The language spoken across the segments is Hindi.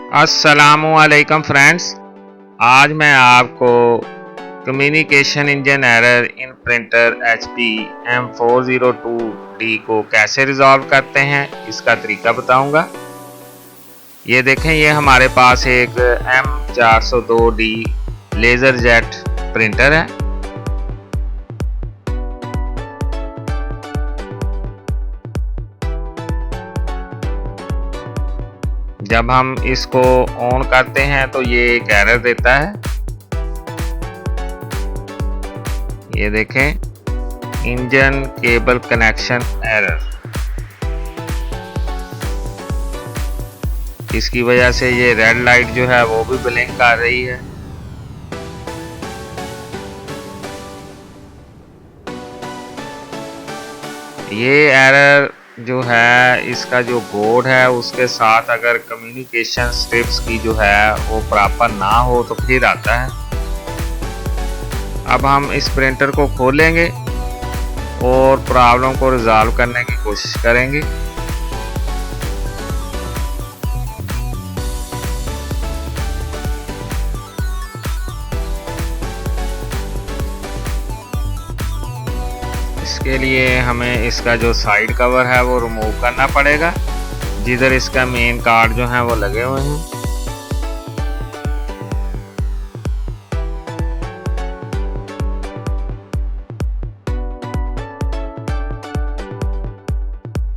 अस्सलामुअलैकुम फ्रेंड्स। आज मैं आपको communication engine error in printer HP M402D को कैसे रिजॉल्व करते हैं इसका तरीका बताऊंगा। ये देखें, ये हमारे पास एक M402D लेज़र जेट प्रिंटर है। जब हम इसको ऑन करते हैं तो ये एक एरर देता है। ये देखें, इंजन केबल कनेक्शन एरर। इसकी वजह से ये रेड लाइट जो है वो भी ब्लिंक कर रही है। ये एरर जो है, इसका जो बोर्ड है उसके साथ अगर कम्युनिकेशन स्ट्रिप्स की जो है वो प्रॉपर ना हो तो फिर आता है। अब हम इस प्रिंटर को खोलेंगे और प्रॉब्लम को रिजॉल्व करने की कोशिश करेंगे। इसके लिए हमें इसका जो साइड कवर है वो रिमूव करना पड़ेगा, जिधर इसका मेन कार्ड जो है वो लगे हुए हैं।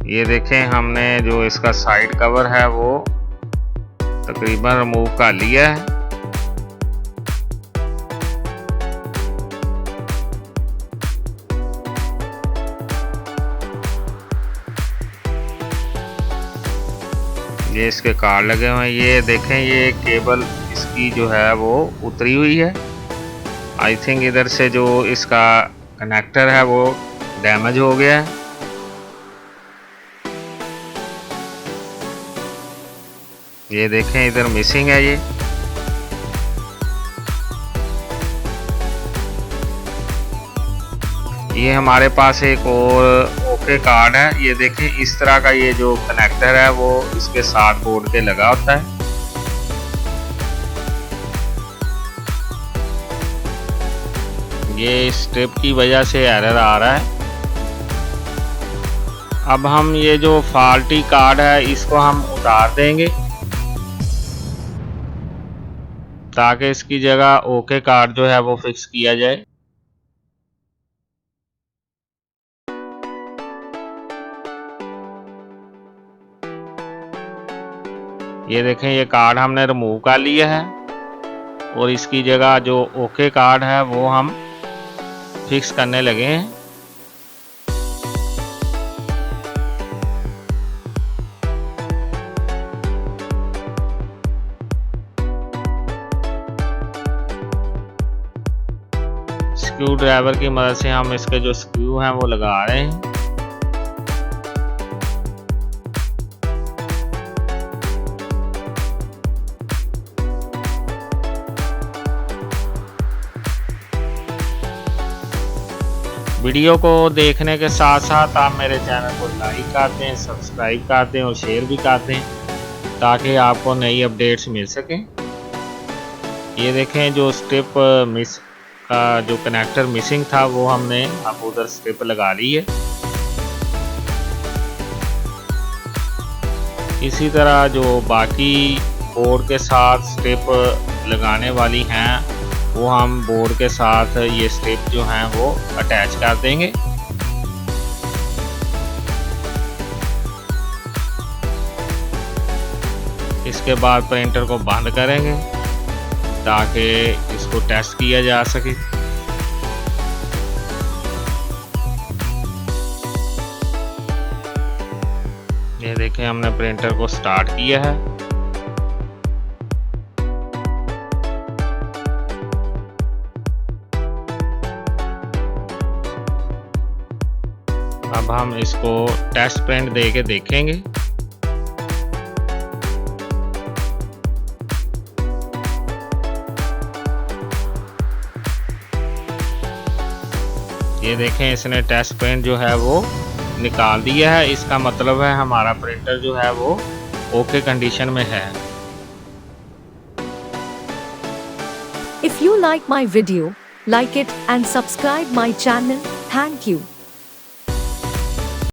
ये देखें, हमने जो इसका साइड कवर है वो तकरीबन रिमूव कर लिया है। ये इसके कार्ड लगे हुए हैं। ये देखें, ये केबल इसकी जो है वो उतरी हुई है। आई थिंक इधर से जो इसका कनेक्टर है वो डैमेज हो गया है। ये देखें, इधर मिसिंग है। ये हमारे पास एक और ओके कार्ड है। ये देखें, इस तरह का ये जो कनेक्टर है वो इसके साथ बोर्ड के लगा होता है। ये स्ट्रिप की वजह से एरर आ रहा है। अब हम ये जो फॉल्टी कार्ड है इसको हम उतार देंगे ताकि इसकी जगह ओके कार्ड जो है वो फिक्स किया जाए। ये देखें, ये कार्ड हमने रिमूव कर लिया है और इसकी जगह जो ओके कार्ड है वो हम फिक्स करने लगे हैं। स्क्रू ड्राइवर की मदद से हम इसके जो स्क्रू हैं वो लगा रहे हैं। वीडियो को देखने के साथ साथ आप मेरे चैनल को लाइक कर दें, सब्सक्राइब कर दें और शेयर भी कर दें ताकि आपको नई अपडेट्स मिल सकें। ये देखें, जो स्ट्रिप मिस का जो कनेक्टर मिसिंग था वो हमने अब उधर स्ट्रिप लगा ली है। इसी तरह जो बाकी बोर्ड के साथ स्ट्रिप लगाने वाली हैं वो हम बोर्ड के साथ ये स्ट्रिप जो हैं वो अटैच कर देंगे। इसके बाद प्रिंटर को बंद करेंगे ताकि इसको टेस्ट किया जा सके। ये देखें, हमने प्रिंटर को स्टार्ट किया है। अब हम इसको टेस्ट प्रिंट दे के देखेंगे। ये देखें, इसने टेस्ट प्रिंट जो है वो निकाल दिया है। इसका मतलब है हमारा प्रिंटर जो है वो ओके कंडीशन में है। If you like my video, like it and subscribe my channel. Thank you.